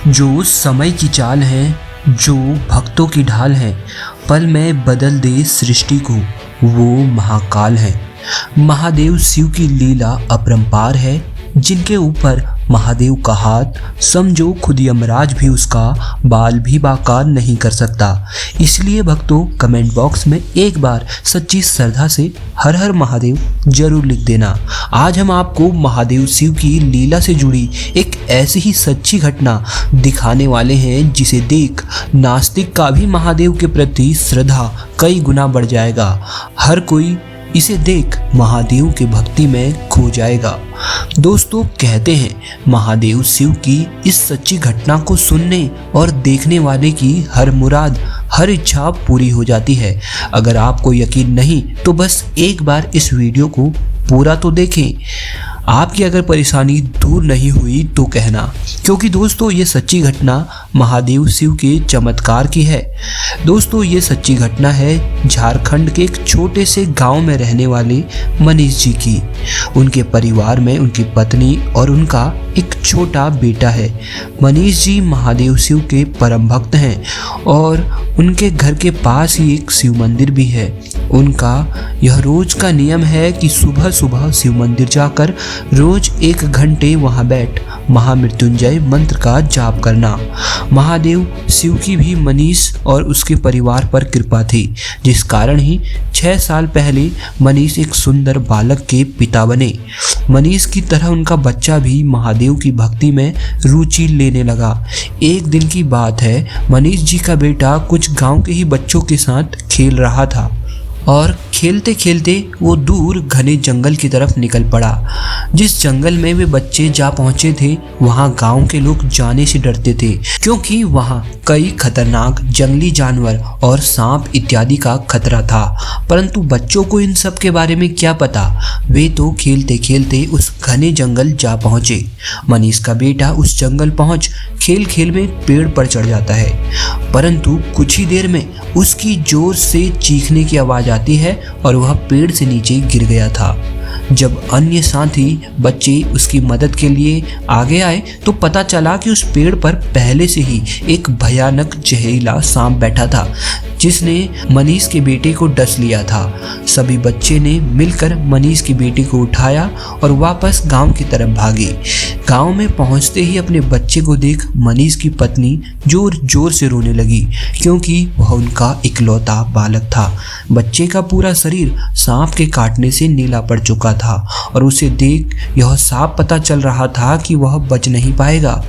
जो समय की चाल है, जो भक्तों की ढाल है, पल में बदल दे सृष्टि को, वो महाकाल है। महादेव शिव की लीला अपरंपार है, जिनके ऊपर महादेव का हाथ समझो खुद यमराज भी उसका बाल भी बाकार नहीं कर सकता। इसलिए भक्तों कमेंट बॉक्स में एक बार सच्ची श्रद्धा से हर हर महादेव जरूर लिख देना। आज हम आपको महादेव शिव की लीला से जुड़ी एक ऐसी ही सच्ची घटना दिखाने वाले हैं जिसे देख नास्तिक का भी महादेव के प्रति श्रद्धा कई गुना बढ़ जाएगा। हर कोई इसे देख महादेव की भक्ति में खो जाएगा। दोस्तों कहते हैं महादेव शिव की इस सच्ची घटना को सुनने और देखने वाले की हर मुराद हर इच्छा पूरी हो जाती है। अगर आपको यकीन नहीं तो बस एक बार इस वीडियो को पूरा तो देखें। आपकी अगर परेशानी दूर नहीं हुई तो कहना, क्योंकि दोस्तों ये सच्ची घटना महादेव शिव के चमत्कार की है। दोस्तों ये सच्ची घटना है झारखंड के एक छोटे से गांव में रहने वाले मनीष जी की। उनके परिवार में उनकी पत्नी और उनका एक छोटा बेटा है। मनीष जी महादेव शिव के परम भक्त हैं और उनके घर के पास ही एक शिव मंदिर भी है। उनका यह रोज का नियम है कि सुबह सुबह शिव मंदिर जाकर रोज 1 घंटे वहां बैठ महामृत्युंजय मंत्र का जाप करना। महादेव शिव की भी मनीष और उसके परिवार पर कृपा थी, जिस कारण ही 6 साल पहले मनीष एक सुंदर बालक के पिता बने। मनीष की तरह उनका बच्चा भी महादेव की भक्ति में रुचि लेने लगा। एक दिन की बात है, मनीष जी का बेटा कुछ गांव के ही बच्चों के साथ खेल रहा था और खेलते खेलते वो दूर घने जंगल की तरफ निकल पड़ा। जिस जंगल में वे बच्चे जा पहुंचे थे वहां गांव के लोग जाने से डरते थे, क्योंकि वहां कई खतरनाक जंगली जानवर और सांप इत्यादि का खतरा था। परंतु बच्चों को इन सब के बारे में क्या पता, वे तो खेलते खेलते उस घने जंगल जा पहुंचे। मनीष का बेटा उस जंगल पहुंच खेल खेल में पेड़ पर चढ़ जाता है, परंतु कुछ ही देर में उसकी जोर से चीखने की आवाज आती है और वह पेड़ से नीचे गिर गया था। जब अन्य साथी बच्चे उसकी मदद के लिए आगे आए तो पता चला कि उस पेड़ पर पहले से ही एक भयानक जहरीला सांप बैठा था, जिसने मनीष के बेटे को डस लिया था। सभी बच्चे ने मिलकर मनीष के बेटे को उठाया और वापस गांव की तरफ भागे। गांव में पहुंचते ही अपने बच्चे को देख मनीष की पत्नी जोर जोर से रोने लगी, क्योंकि वह उनका इकलौता बालक था। बच्चे का पूरा शरीर सांप के काटने से नीला पड़ चुका था और उसे देख यह साफ पता चल रहा था कि वह बच नहीं पाएगा।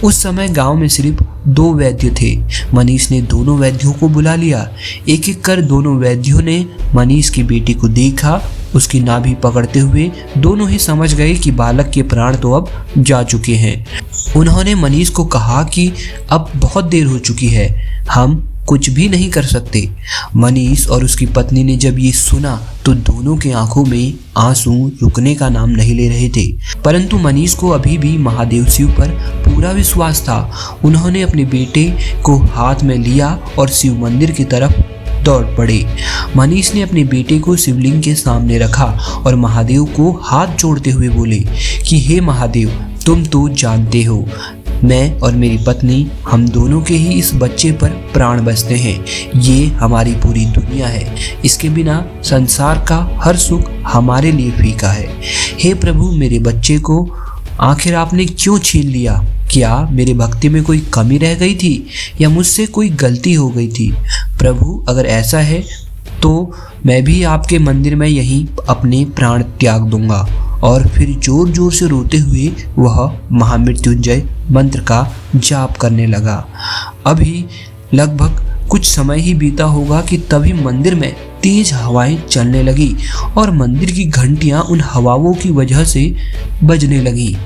उस समय गांव में सिर्फ 2 वैद्य थे। मनीष ने दोनों वैद्यों को बुला लिया। एक एक कर दोनों वैद्यों ने मनीष की बेटी को देखा। उसकी नाभि पकड़ते हुए दोनों ही समझ गए कि बालक के प्राण तो अब जा चुके हैं। उन्होंने मनीष को कहा कि अब बहुत देर हो चुकी है, हम कुछ भी नहीं कर सकते। मनीष और उसकी पत्नी ने जब ये सुना तो दोनों की आंखों में आंसू रुकने का नाम नहीं ले रहे थे। परंतु मनीष को अभी भी महादेव शिव पर पूरा विश्वास था। उन्होंने अपने बेटे को हाथ में लिया और शिव मंदिर की तरफ दौड़ पड़े। मनीष ने अपने बेटे को शिवलिंग के सामने रखा और महादेव को हाथ जोड़ते हुए बोले कि हे महादेव, तुम तो जानते हो मैं और मेरी पत्नी हम दोनों के ही इस बच्चे पर प्राण बसते हैं। ये हमारी पूरी दुनिया है, इसके बिना संसार का हर सुख हमारे लिए फीका है। हे प्रभु, मेरे बच्चे को आखिर आपने क्यों छीन लिया? क्या मेरी भक्ति में कोई कमी रह गई थी या मुझसे कोई गलती हो गई थी? प्रभु अगर ऐसा है तो मैं भी आपके मंदिर में यहीं अपने प्राण त्याग दूंगा। और फिर जोर जोर से रोते हुए वह महामृत्युंजय मंत्र का जाप करने लगा। अभी लगभग कुछ समय ही बीता होगा कि तभी मंदिर में तेज हवाएं चलने लगी और मंदिर की घंटियां उन हवाओं की वजह से बजने लगी।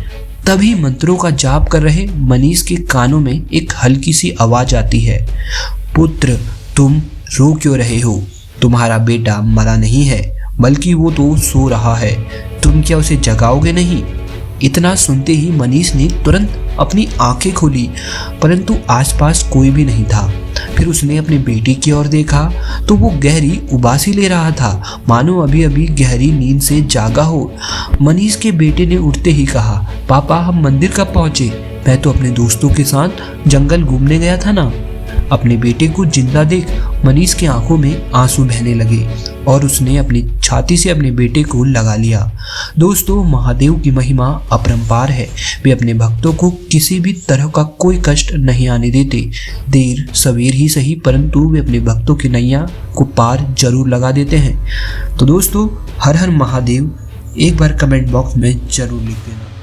तभी मंत्रों का जाप कर रहे मनीष के कानों में एक हल्की सी आवाज आती है, पुत्र तुम रो क्यों रहे हो? तुम्हारा बेटा मरा नहीं है, बल्कि वो तो सो रहा है। तुम क्या उसे जगाओगे नहीं? इतना सुनते ही मनीष ने तुरंत अपनी आंखें खोली, परंतु आसपास कोई भी नहीं था। फिर उसने अपने बेटे की ओर देखा तो वो गहरी उबासी ले रहा था, मानो अभी अभी गहरी नींद से जागा हो। मनीष के बेटे ने उठते ही कहा, पापा हम मंदिर कब पहुंचे? मैं तो अपने दोस्तों के साथ जंगल घूमने गया था ना। अपने बेटे को जिंदा देख मनीष की आंखों में आंसू बहने लगे और उसने अपनी छाती से अपने बेटे को लगा लिया। दोस्तों, महादेव की महिमा अपरंपार है। वे अपने भक्तों को किसी भी तरह का कोई कष्ट नहीं आने देते। देर सवेर ही सही, परंतु वे अपने भक्तों की नैया को पार जरूर लगा देते हैं। तो दोस्तों, हर हर महादेव एक बार कमेंट बॉक्स में जरूर लिख देना।